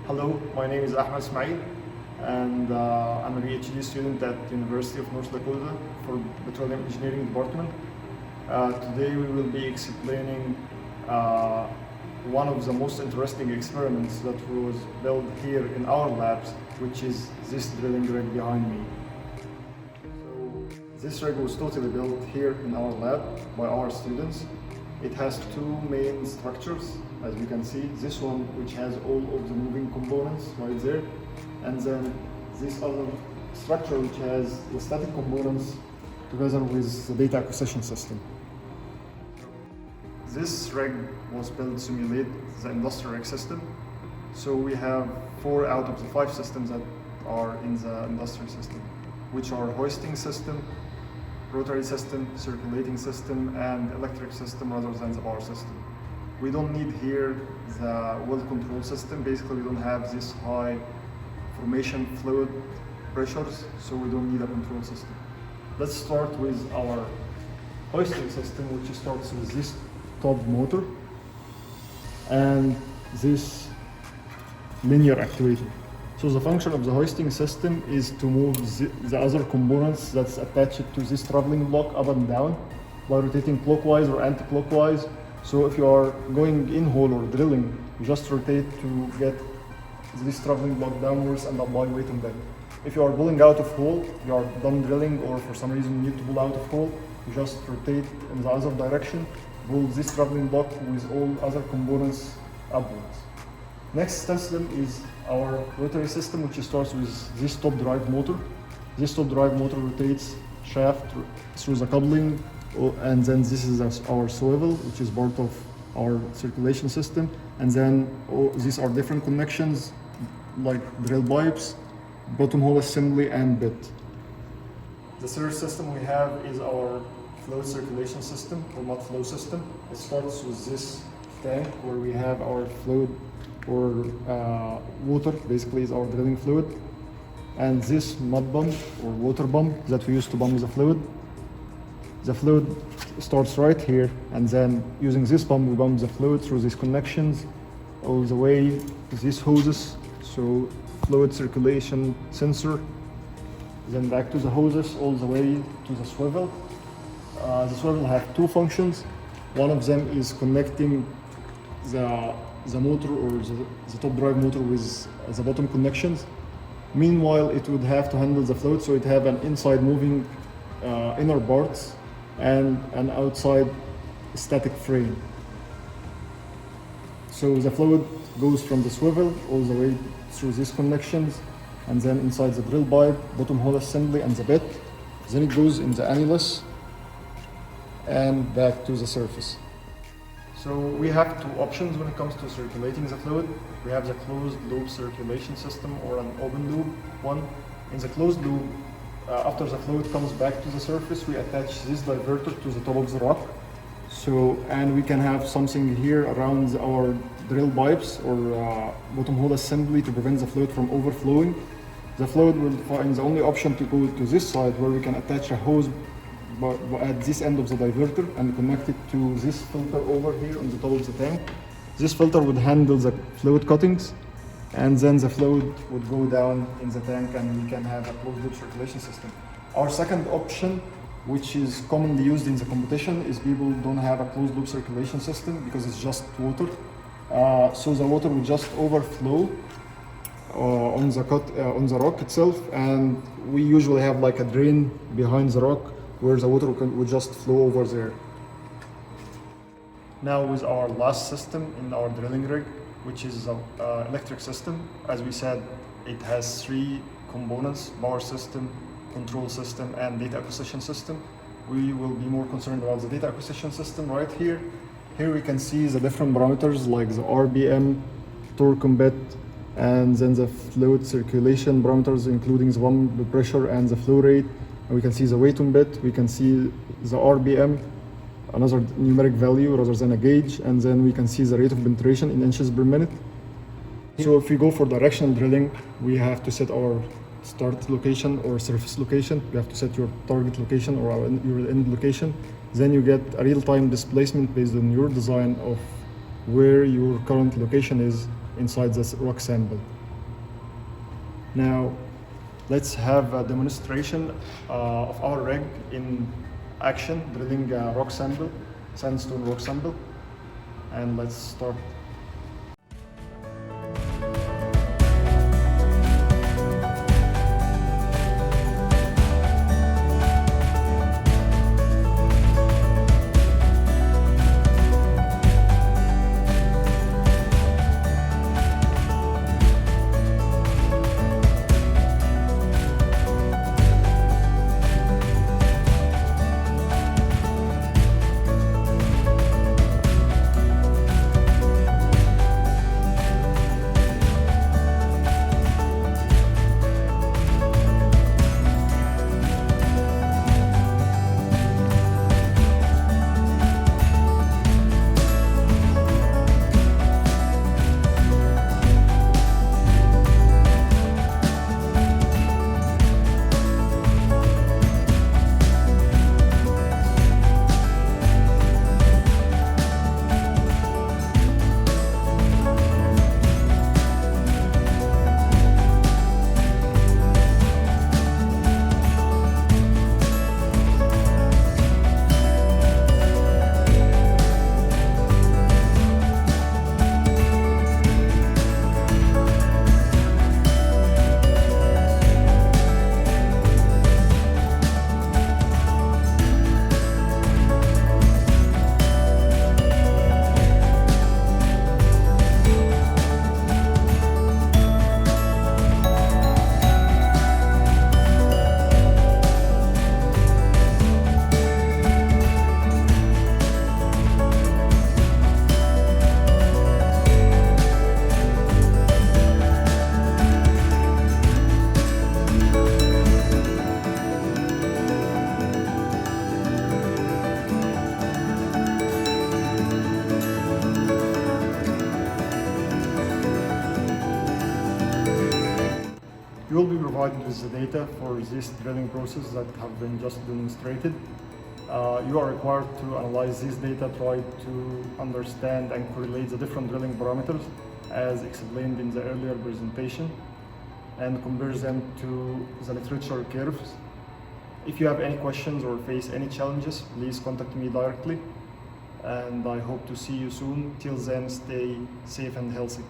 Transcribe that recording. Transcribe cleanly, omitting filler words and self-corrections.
Hello, my name is Ahmed Ismail, and I'm a PhD student at the University of North Dakota for Petroleum Engineering Department. Today we will be explaining one of the most interesting experiments that was built here in our labs, which is this drilling rig behind me. So this rig was totally built here in our lab by our students. It has two main structures, as you can see. This one, which has all of the moving components right there, and then this other structure, which has the static components together with the data acquisition system. This rig was built to simulate the industrial rig system. So we have 4 out of the 5 systems that are in the industrial system, which are hoisting system, rotary system, circulating system, and electric system rather than the power system. We don't need here the well control system. Basically, we don't have this high formation fluid pressures, so we don't need a control system. Let's start with our hoisting system, which starts with this top motor and this linear actuator. So the function of the hoisting system is to move the other components that's attached to this traveling block up and down by rotating clockwise or anti-clockwise. So if you are going in hole or drilling, you just rotate to get this traveling block downwards and apply weight on that. If you are pulling out of hole, you are done drilling, or for some reason you need to pull out of hole, you just rotate in the other direction, pull this traveling block with all other components upwards. Next system is our rotary system, which starts with this top drive motor. This top drive motor rotates shaft through the coupling, and then this is our swivel, which is part of our circulation system. And then these are different connections like drill pipes, bottom hole assembly, and bit. The third system we have is our fluid circulation system or mud flow system. It starts with this tank where we have our fluid or water, basically is our drilling fluid, and this mud pump or water pump that we use to pump the fluid. The fluid starts right here, and then using this pump we pump the fluid through these connections all the way to these hoses, so fluid circulation sensor, then back to the hoses all the way to the swivel. The swivel has 2 functions. One of them is connecting the motor or the top drive motor with the bottom connections. Meanwhile, it would have to handle the fluid, so it have an inside moving inner parts and an outside static frame. So the fluid goes from the swivel all the way through these connections, and then inside the drill pipe, bottom hole assembly, and the bit. Then it goes in the annulus and back to the surface. So we have 2 options when it comes to circulating the fluid. We have the closed loop circulation system or an open loop one. In the closed loop, after the fluid comes back to the surface, we attach this diverter to the top of the rock. And we can have something here around our drill pipes or bottom hole assembly to prevent the fluid from overflowing. The fluid will find the only option to go to this side, where we can attach a hose at this end of the diverter and connect it to this filter over here on the top of the tank. This filter would handle the fluid cuttings, and then the fluid would go down in the tank and we can have a closed loop circulation system. Our second option, which is commonly used in the competition, is people don't have a closed loop circulation system because it's just water. So the water will just overflow on the rock itself, and we usually have like a drain behind the rock where the water would just flow over there. Now with our last system in our drilling rig, which is the electric system. As we said, it has 3 components: power system, control system, and data acquisition system. We will be more concerned about the data acquisition system right here. Here we can see the different parameters like the RPM, torque on bit, and then the fluid circulation parameters, including the pump pressure and the flow rate. And we can see the weight on bit, we can see the RPM, another numeric value rather than a gauge, and then we can see the rate of penetration in inches per minute. So if we go for directional drilling, we have to set our start location or surface location. You have to set your target location or your end location. Then you get a real-time displacement based on your design of where your current location is inside this rock sample. Now, let's have a demonstration of our rig in action, drilling a rock sample, sandstone rock sample. And let's start. You will be provided with the data for this drilling process that have been just demonstrated. You are required to analyze this data, try to understand and correlate the different drilling parameters as explained in the earlier presentation, and compare them to the literature curves. If you have any questions or face any challenges, please contact me directly, and I hope to see you soon. Till then, stay safe and healthy.